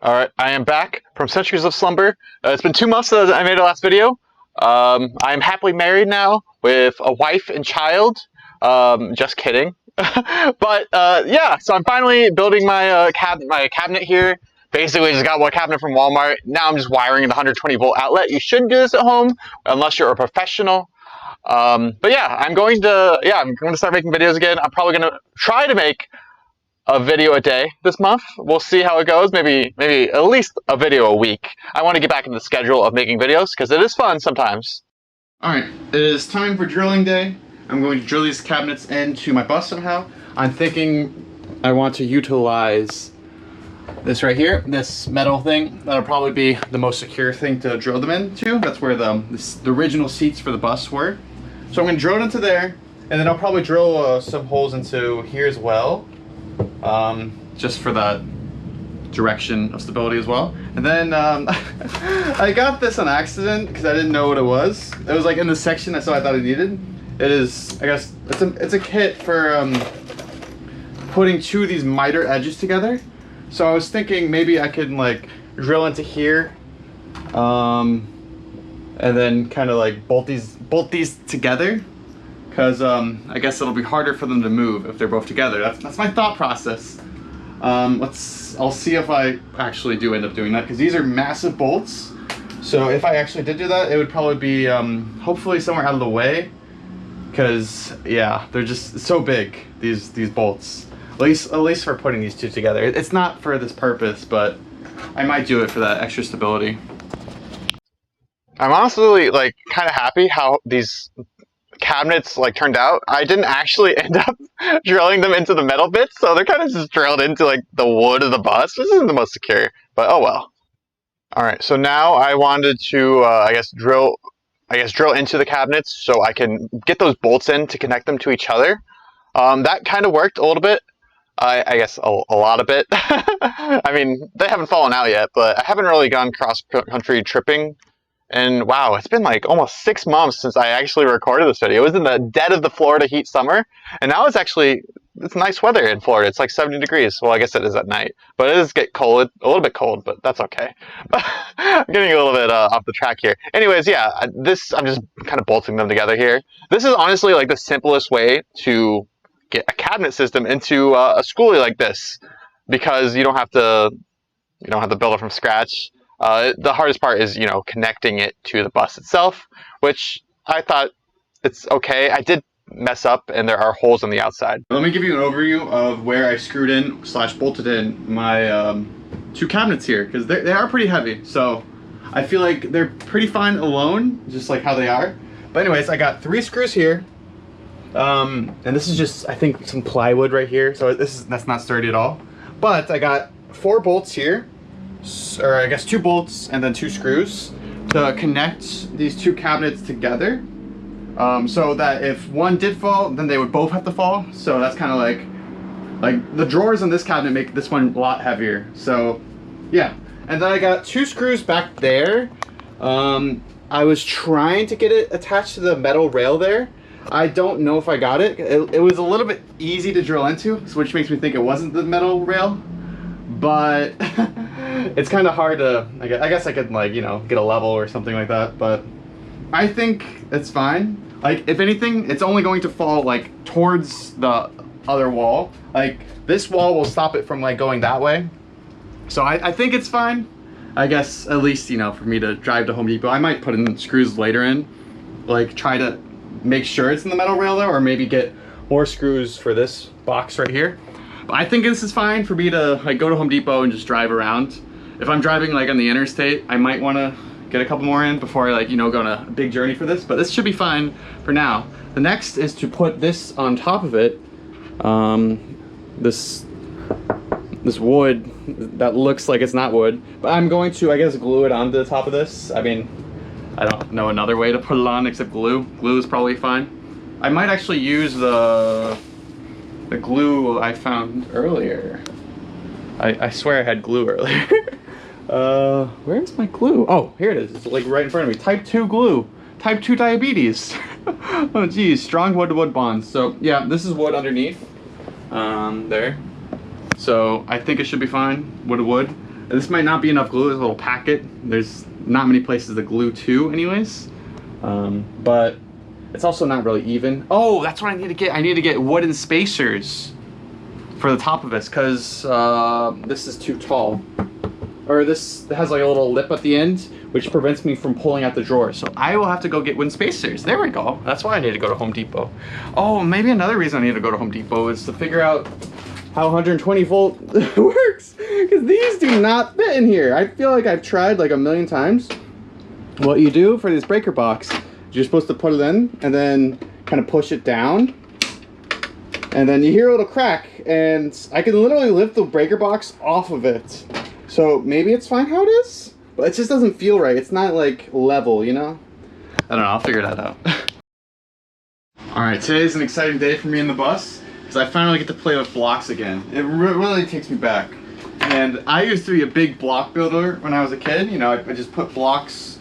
All right, I am back from centuries of slumber. It's been 2 months since I made the last video. I'm happily married now with a wife and child. Just kidding. But yeah, so I'm finally building my my cabinet here. Basically, just got one cabinet from Walmart. Now I'm just wiring the 120-volt outlet. You shouldn't do this at home unless you're a professional. But yeah, I'm going to start making videos again. I'm probably going to try to make a video a day this month. We'll see how it goes. Maybe at least a video a week. I want to get back in the schedule of making videos because it is fun sometimes. Alright, it is time for drilling day. I'm going to drill these cabinets into my bus somehow. I'm thinking I want to utilize this right here, this metal thing. That'll probably be the most secure thing to drill them into. That's where the original seats for the bus were. So I'm going to drill it into there, and then I'll probably drill some holes into here as well. Just for that direction of stability as well. And then I got this on accident because I didn't know what it was. It was like in the section so I thought I needed. It is, I guess, it's a kit for putting two of these miter edges together. So I was thinking maybe I could like drill into here, and then kind of like bolt these together. Because I guess it'll be harder for them to move if they're both together. That's my thought process. I'll see if I actually do end up doing that, because these are massive bolts. So if I actually did do that, it would probably be hopefully somewhere out of the way. Because yeah, they're just so big, these bolts. At least for putting these two together. It's not for this purpose, but I might do it for that extra stability. I'm honestly like kind of happy how these cabinets like turned out. I didn't actually end up drilling them into the metal bits, so they're kind of just drilled into like the wood of the bus. This isn't the most secure, but oh well. All right, so now I wanted to I guess drill into the cabinets so I can get those bolts in to connect them to each other. That kind of worked a little bit. I guess a lot of it. I mean, they haven't fallen out yet, but I haven't really gone cross-country tripping. And wow, it's been like almost 6 months since I actually recorded this video. It was in the dead of the Florida heat summer, and now it's nice weather in Florida. It's like 70 degrees. Well, I guess it is at night, but it does get cold, a little bit cold, but that's okay. I'm getting a little bit off the track here. Anyways, yeah, I'm just kind of bolting them together here. This is honestly like the simplest way to get a cabinet system into a schoolie like this, because you don't have to build it from scratch. The hardest part is, connecting it to the bus itself, which I thought it's okay. I did mess up and there are holes on the outside. Let me give you an overview of where I screwed in / bolted in my two cabinets here, because they are pretty heavy. So I feel like they're pretty fine alone, just like how they are. But anyways, I got 3 screws here. And this is just, I think, some plywood right here. So that's not sturdy at all. But I got 4 bolts here. Or I guess 2 bolts and then 2 screws to connect these two cabinets together, so that if one did fall, then they would both have to fall. So that's kind of like the drawers in this cabinet make this one a lot heavier. So yeah, and then I got 2 screws back there. I was trying to get it attached to the metal rail there. I don't know if I got it. It was a little bit easy to drill into, which makes me think it wasn't the metal rail, but it's kind of hard to, I guess I could like, get a level or something like that, but I think it's fine. Like, if anything, it's only going to fall like towards the other wall. Like, this wall will stop it from like going that way. So I think it's fine. I guess at least, for me to drive to Home Depot, I might put in screws later in, like try to make sure it's in the metal rail there, or maybe get more screws for this box right here. But I think this is fine for me to like go to Home Depot and just drive around. If I'm driving like on the interstate, I might want to get a couple more in before I go on a big journey for this, but this should be fine for now. The next is to put this on top of it. This wood that looks like it's not wood, but I'm going to, I guess, glue it onto the top of this. I mean, I don't know another way to put it on except glue. Glue is probably fine. I might actually use the glue I found earlier. I swear I had glue earlier. Where's my glue? Oh, here it is. It's like right in front of me. Type 2 glue. Type 2 diabetes. Oh geez, strong wood-to-wood bonds. So yeah, this is wood underneath. There. So I think it should be fine. Wood to wood. This might not be enough glue. There's a little packet. There's not many places to glue to anyways. But it's also not really even. Oh, that's what I need to get. I need to get wooden spacers for the top of this because this is too tall. Or this has like a little lip at the end, which prevents me from pulling out the drawer. So I will have to go get wooden spacers. There we go. That's why I need to go to Home Depot. Oh, maybe another reason I need to go to Home Depot is to figure out how 120 volt works. Because these do not fit in here. I feel like I've tried like a million times. What you do for this breaker box, you're supposed to put it in and then kind of push it down. And then you hear a little crack and I can literally lift the breaker box off of it. So maybe it's fine how it is, but it just doesn't feel right. It's not like level, you know? I don't know, I'll figure that out. All right, today's an exciting day for me in the bus because I finally get to play with blocks again. It really takes me back. And I used to be a big block builder when I was a kid. You know, I just put blocks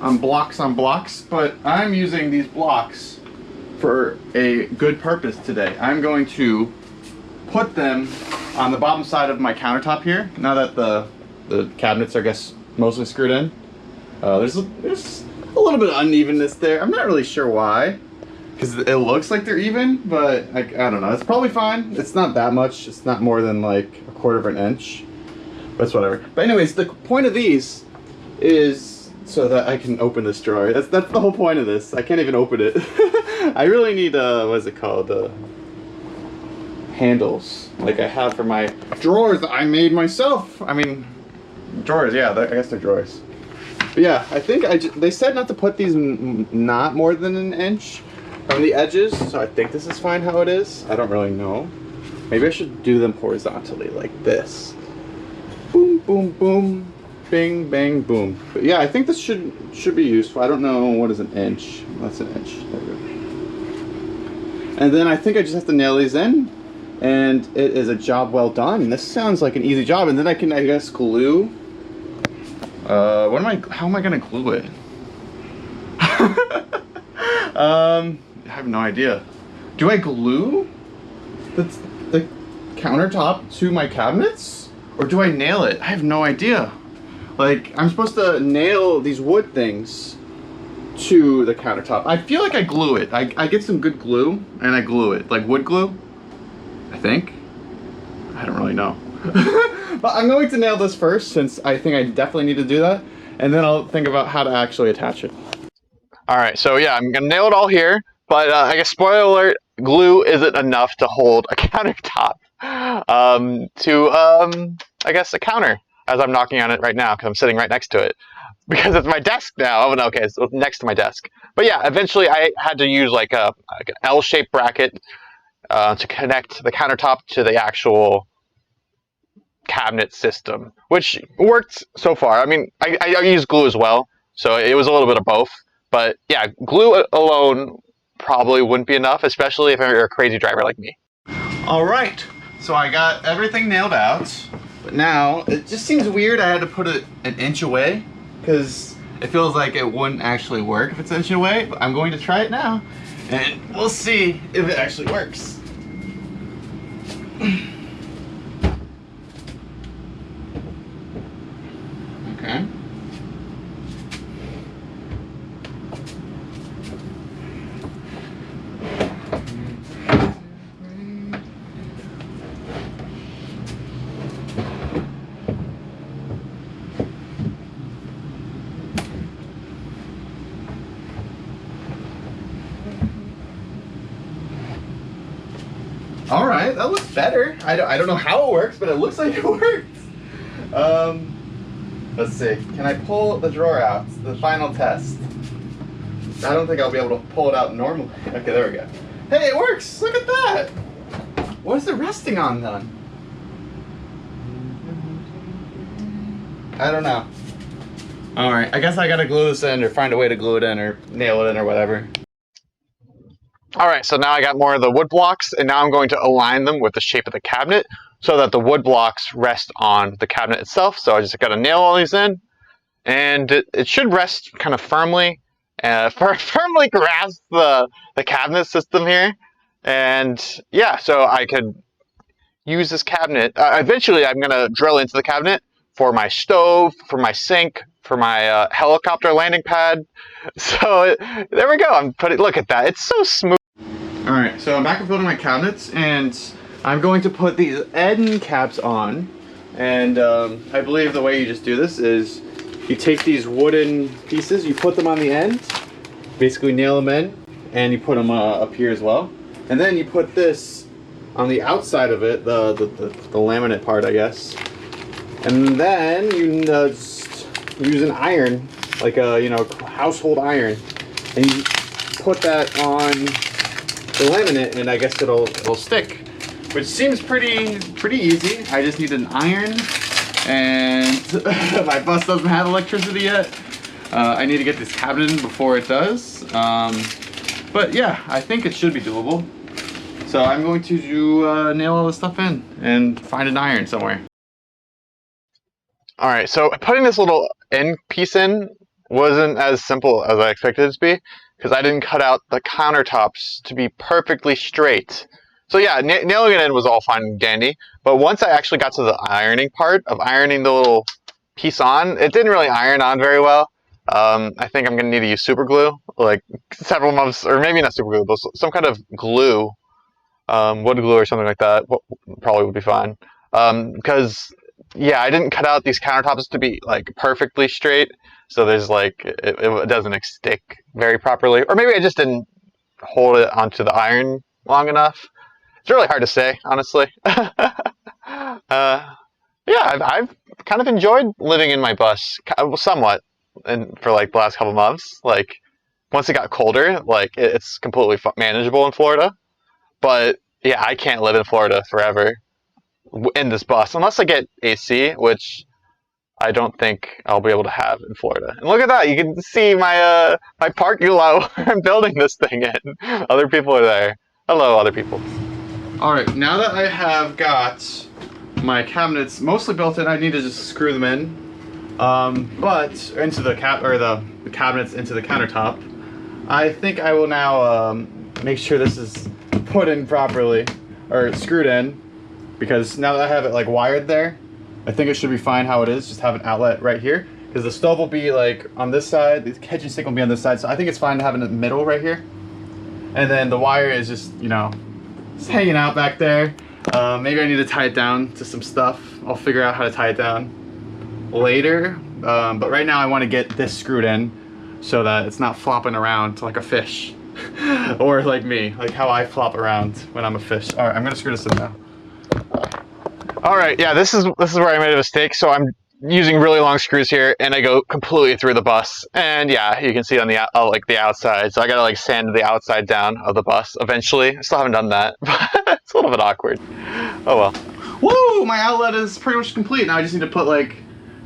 on blocks on blocks, but I'm using these blocks for a good purpose today. I'm going to put them on the bottom side of my countertop here. Now that the cabinets are, I guess, mostly screwed in. There's a little bit of unevenness there. I'm not really sure why, because it looks like they're even, but I don't know. It's probably fine. It's not that much. It's not more than like 1/4 of an inch, but it's whatever. But anyways, the point of these is so that I can open this drawer. That's the whole point of this. I can't even open it. I really need what is it called? Handles like I have for my drawers that I made myself. I mean, drawers, yeah, I guess they're drawers. But yeah, I think they said not to put these not more than an inch from the edges, so I think this is fine how it is. I don't really know. Maybe I should do them horizontally like this. Boom, boom, boom, bing, bang, boom. But yeah, I think this should be useful. I don't know, what is an inch? That's an inch. There we go. And then I think I just have to nail these in. And it is a job well done. This sounds like an easy job. And then I can, I guess, glue. How am I gonna glue it? I have no idea. Do I glue the countertop to my cabinets? Or do I nail it? I have no idea. Like, I'm supposed to nail these wood things to the countertop. I feel like I glue it. I get some good glue and I glue it. Like wood glue. I think. I don't really know. But I'm going to nail this first since I think I definitely need to do that. And then I'll think about how to actually attach it. Alright, so yeah, I'm gonna nail it all here, but I guess spoiler alert, glue isn't enough to hold a countertop I guess a counter, as I'm knocking on it right now because I'm sitting right next to it. Because it's my desk now. Oh, no, okay, so it's next to my desk. But yeah, eventually I had to use like an L-shaped bracket to connect the countertop to the actual cabinet system, which worked so far. I mean, I use glue as well, so it was a little bit of both. But yeah, glue alone probably wouldn't be enough, especially if you're a crazy driver like me. All right, so I got everything nailed out, but now it just seems weird I had to put it an inch away because it feels like it wouldn't actually work if it's an inch away, but I'm going to try it now and we'll see if it actually works. Okay. All right, that looks better. I don't know how it works, but it looks like it works. Let's see. Can I pull the drawer out? The final test. I don't think I'll be able to pull it out normally. Okay, there we go. Hey, it works! Look at that! What is it resting on then? I don't know. Alright, I guess I gotta glue this in or find a way to glue it in or nail it in or whatever. Alright, so now I got more of the wood blocks, and now I'm going to align them with the shape of the cabinet so that the wood blocks rest on the cabinet itself. So I just got to nail all these in, and it should rest kind of firmly, firmly grasp the cabinet system here. And yeah, so I could use this cabinet. Eventually, I'm going to drill into the cabinet for my stove, for my sink, for my helicopter landing pad. So there we go. Look at that. It's so smooth. All right, so I'm back and building my cabinets, and I'm going to put these end caps on. And I believe the way you just do this is you take these wooden pieces, you put them on the end, basically nail them in, and you put them up here as well. And then you put this on the outside of it, the laminate part, I guess. And then you just use an iron, like a household iron, and you put that on the laminate, and I guess it'll stick, which seems pretty easy. I just need an iron, and my bus doesn't have electricity yet. I need to get this cabinet in before it does. But yeah, I think it should be doable. So I'm going to nail all this stuff in and find an iron somewhere. All right, so putting this little end piece in wasn't as simple as I expected it to be, because I didn't cut out the countertops to be perfectly straight. So yeah, nailing it in was all fine and dandy, but once I actually got to the ironing part of ironing the little piece on, it didn't really iron on very well. I think I'm gonna need to use super glue, like several months, or maybe not super glue, but some kind of glue, wood glue or something like that. Probably would be fine. Because yeah, I didn't cut out these countertops to be like perfectly straight, so there's like it doesn't stick very properly, or maybe I just didn't hold it onto the iron long enough. It's really hard to say, honestly. Yeah, I've kind of enjoyed living in my bus, somewhat, and for like the last couple months. Like once it got colder, like it's completely manageable in Florida. But yeah, I can't live in Florida forever in this bus unless I get AC, which I don't think I'll be able to have in Florida. And look at that, you can see my my parking lot where I'm building this thing in. Other people are there. Hello, other people. All right, now that I have got my cabinets mostly built in, I need to just screw them in, but into the the cabinets into the countertop. I think I will now make sure this is put in properly, or screwed in, because now that I have it like wired there, I think it should be fine how it is. Just have an outlet right here, because the stove will be like on this side, the kitchen sink will be on this side, so I think it's fine to have it in the middle right here. And then the wire is just, it's hanging out back there. Maybe I need to tie it down to some stuff. I'll figure out how to tie it down later. But right now I want to get this screwed in so that it's not flopping around like a fish. Or like me, like how I flop around when I'm a fish. All right, I'm gonna screw this in now. All right, yeah, this is where I made a mistake. So I'm using really long screws here, and I go completely through the bus. And yeah, you can see on the like the outside. So I gotta like sand the outside down of the bus eventually. I still haven't done that, but it's a little bit awkward. Oh well. Woo! My outlet is pretty much complete. Now I just need to put like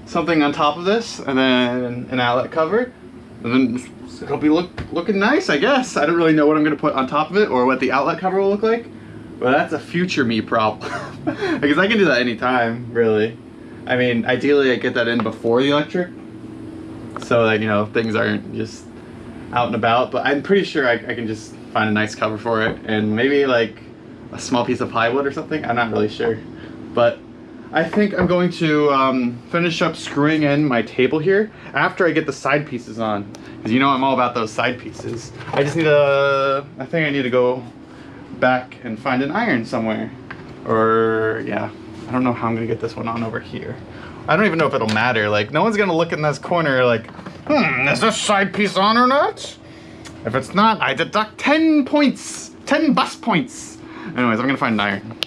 something on top of this, and then an outlet cover, and then it'll be looking nice, I guess. I don't really know what I'm gonna put on top of it or what the outlet cover will look like, but that's a future me problem. Because I can do that anytime, really. I mean, ideally I get that in before the electric, so that, things aren't just out and about, but I'm pretty sure I can just find a nice cover for it, and maybe like a small piece of plywood or something. I'm not really sure, but I think I'm going to finish up screwing in my table here after I get the side pieces on, because I'm all about those side pieces. I just need I think I need to go back and find an iron somewhere, or yeah, I don't know how I'm gonna get this one on over here. I don't even know if it'll matter. Like, no one's gonna look in this corner like, is this side piece on or not? If it's not, I deduct 10 points, 10 bus points. Anyways, I'm gonna find an iron.